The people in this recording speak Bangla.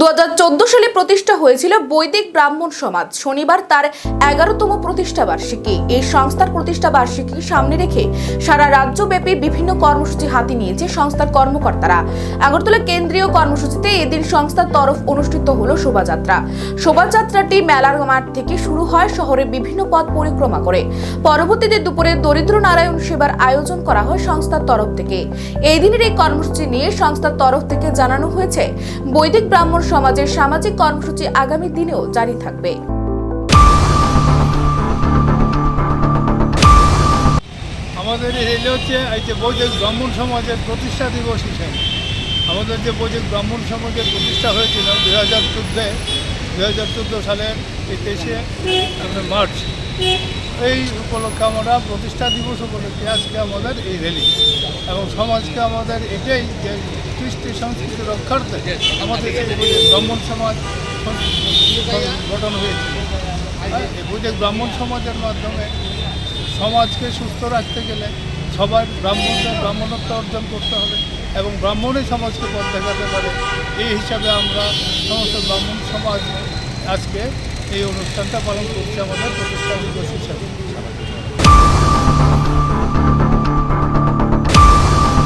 2014 সালে প্রতিষ্ঠা হয়েছিল বৈদিক ব্রাহ্মণ সমাজ। শনিবার তার 11তম প্রতিষ্ঠা বার্ষিকী। এই সংস্থার প্রতিষ্ঠা বার্ষিকী সামনে রেখে সারা রাজ্যব্যাপী বিভিন্ন কর্মসূচি হাতে নিয়েছে সংস্থার কর্মকর্তারা। আগরতলা কেন্দ্রীয় কর্মসূচিতে এদিন সংস্থার তরফ অনুষ্ঠিত হলো শোভাযাত্রা। শোভাযাত্রাটি মেলার মাঠ থেকে শুরু হয় শহরের বিভিন্ন পথ পরিক্রমা করে। পরবর্তীতে দুপুরে দরিদ্র নারায়ণ সেবার আয়োজন করা হয় সংস্থার তরফ থেকে। এই দিনের এই কর্মসূচি নিয়ে সংস্থার তরফ থেকে জানানো হয়েছে, বৈদিক ব্রাহ্মণ সমাজের সামাজিক কর্মসূচি আগামী দিনেও জারি থাকবে। আমাদের এলে হচ্ছে এই যে বৈদিক ব্রাহ্মণ সমাজের প্রতিষ্ঠা দিবস হিসেবে আমাদের যে বৈদিক ব্রাহ্মণ সমাজের প্রতিষ্ঠা হয়েছিল 2014 সালের 23শে মার্চ, এই উপলক্ষে আমরা প্রতিষ্ঠা দিবস উপলক্ষে আজকে আমাদের এই র্যালি এবং সমাজকে আমাদের এটাই যে কৃষ্টি সংস্কৃতি রক্ষার্থে আমাদের এই ব্রাহ্মণ সমাজ গঠন হয়েছিল। এই বৈদিক ব্রাহ্মণ সমাজের মাধ্যমে সমাজকে সুস্থ রাখতে গেলে সবার ব্রাহ্মণদের ব্রাহ্মণত্ব অর্জন করতে হবে এবং ব্রাহ্মণই সমাজকে পথ দেখাতে পারে। এই হিসাবে আমরা সমস্ত ব্রাহ্মণ সমাজ আজকে এই অনুষ্ঠানটা পালন করছি আমাদের প্রতিষ্ঠা দিবস হিসাবে।